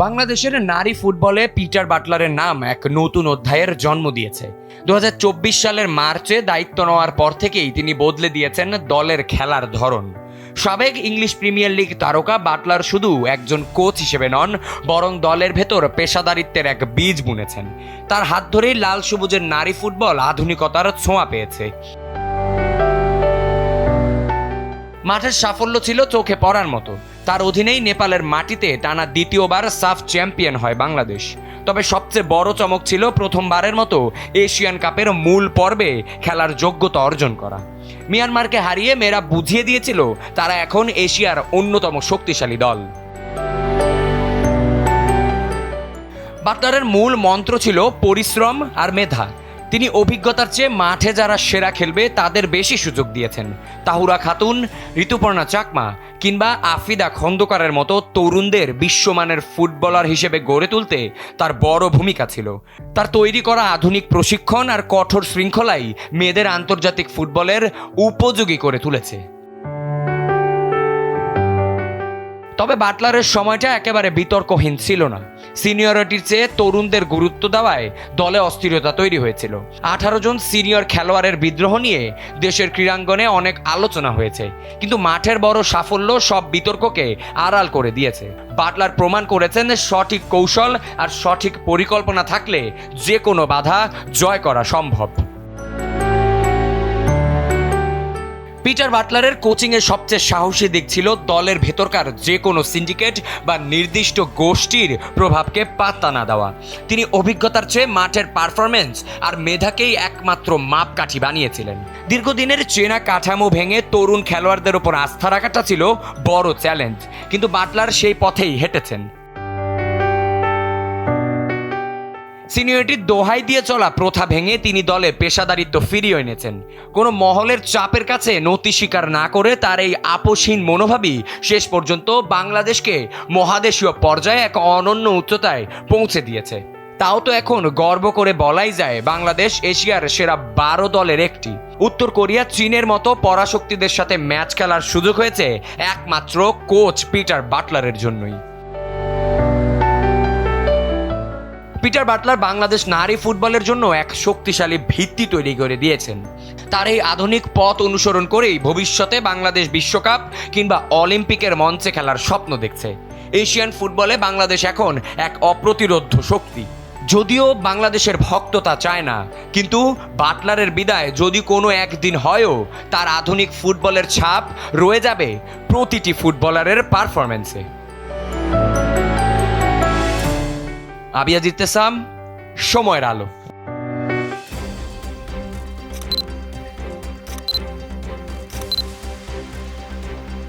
বাংলাদেশের নারী ফুটবলে পিটার বাটলারের নাম এক নতুন অধ্যায়ের জন্ম দিয়েছে। 2024 সালের মার্চে দায়িত্ব নেওয়ার পর থেকেই তিনি বদলে দিয়েছেন দলের খেলার ধরন। সাবেক ইংলিশ প্রিমিয়ার লিগ তারকা বাটলার শুধু একজন কোচ হিসেবে নন, বরং দলের ভেতর পেশাদারিত্বের এক বীজ বুনেছেন। তার হাত ধরেই লাল সবুজের নারী ফুটবল আধুনিকতার ছোঁয়া পেয়েছে। মাঠের সাফল্য ছিল চোখে পড়ার মতো। তার অধীনেই নেপালের মাটিতে টানা দ্বিতীয়বার সাফ চ্যাম্পিয়ন হয় বাংলাদেশ। তবে সবচেয়ে বড় চমক ছিল প্রথমবারের মতো এশিয়ান কাপের মূল পর্বে খেলার যোগ্যতা অর্জন করা। মিয়ানমারকে হারিয়ে মেয়েরা বুঝিয়ে দিয়েছিল তারা এখন এশিয়ার অন্যতম শক্তিশালী দল। বাটলারের মূল মন্ত্র ছিল পরিশ্রম আর মেধা। তিনি অভিজ্ঞতার চেয়ে মাঠে যারা সেরা খেলবে তাদের বেশি সুযোগ দিয়েছেন। তাহুরা খাতুন, ঋতুপর্ণা চাকমা কিংবা আফিদা খন্দকারের মতো তরুণদের বিশ্বমানের ফুটবলার হিসেবে গড়ে তুলতে তার বড় ভূমিকা ছিল। তার তৈরি করা আধুনিক প্রশিক্ষণ আর কঠোর শৃঙ্খলাই মেয়েদের আন্তর্জাতিক ফুটবলের উপযোগী করে তুলেছে। তবে বাটলারের সময়টা একেবারে বিতর্কহীন ছিল না। সিনিয়রিটির চেয়ে তরুণদের গুরুত্ব দেওয়ায় দলে অস্থিরতা তৈরি হয়েছিল। 18 জন সিনিয়র খেলোয়াড়ের বিদ্রোহ নিয়ে দেশের ক্রীড়াঙ্গনে অনেক আলোচনা হয়েছে, কিন্তু মাঠের বড় সাফল্য সব বিতর্ককে আড়াল করে দিয়েছে। বাটলার প্রমাণ করেছেন সঠিক কৌশল আর সঠিক পরিকল্পনা থাকলে যে কোনো বাধা জয় করা সম্ভব। পিটার বাটলারের কোচিংয়ের সবচেয়ে সাহসী দিক ছিল দলের ভেতরকার যে কোনো সিন্ডিকেট বা নির্দিষ্ট গোষ্ঠীর প্রভাবকে পাত্তা না দেওয়া। তিনি অভিজ্ঞতার চেয়ে মাঠের পারফরমেন্স আর মেধাকেই একমাত্র মাপকাঠি বানিয়েছিলেন। দীর্ঘদিনের চেনা কাঠামো ভেঙে তরুণ খেলোয়াড়দের ওপর আস্থা রাখাটা ছিল বড় চ্যালেঞ্জ, কিন্তু বাটলার সেই পথেই হেঁটেছেন। সিনিয়রিটির দোহাই দিয়ে চলা প্রথা ভেঙে তিনি দলে পেশাদারিত্ব ফিরিয়ে এনেছেন। কোনো মহলের চাপের কাছে নতি স্বীকার না করে তার এই আপোষহীন মনোভাবই শেষ পর্যন্ত বাংলাদেশকে মহাদেশীয় পর্যায়ে এক অনন্য উচ্চতায় পৌঁছে দিয়েছে। তাও তো এখন গর্ব করে বলাই যায় বাংলাদেশ এশিয়ার সেরা 12 দলের একটি। উত্তর কোরিয়া, চীনের মতো পরাশক্তিদের সাথে ম্যাচ খেলার সুযোগ হয়েছে একমাত্র কোচ পিটার বাটলারের জন্যই। পিটার বাটলার বাংলাদেশ নারী ফুটবলের জন্য এক শক্তিশালী ভিত্তি তৈরি করে দিয়েছেন। তার এই আধুনিক পথ অনুসরণ করেই ভবিষ্যতে বাংলাদেশ বিশ্বকাপ কিংবা অলিম্পিকের মঞ্চে খেলার স্বপ্ন দেখছে। এশিয়ান ফুটবলে বাংলাদেশ এখন এক অপ্রতিরোধ্য শক্তি। যদিও বাংলাদেশের ভক্ততা চায় না, কিন্তু বাটলারের বিদায় যদি কোনো একদিন হয়ও, তার আধুনিক ফুটবলের ছাপ রয়ে যাবে প্রতিটি ফুটবলারের পারফরম্যান্সে। আবিয়াজ ইত্তেসাম, সময়ের আলো।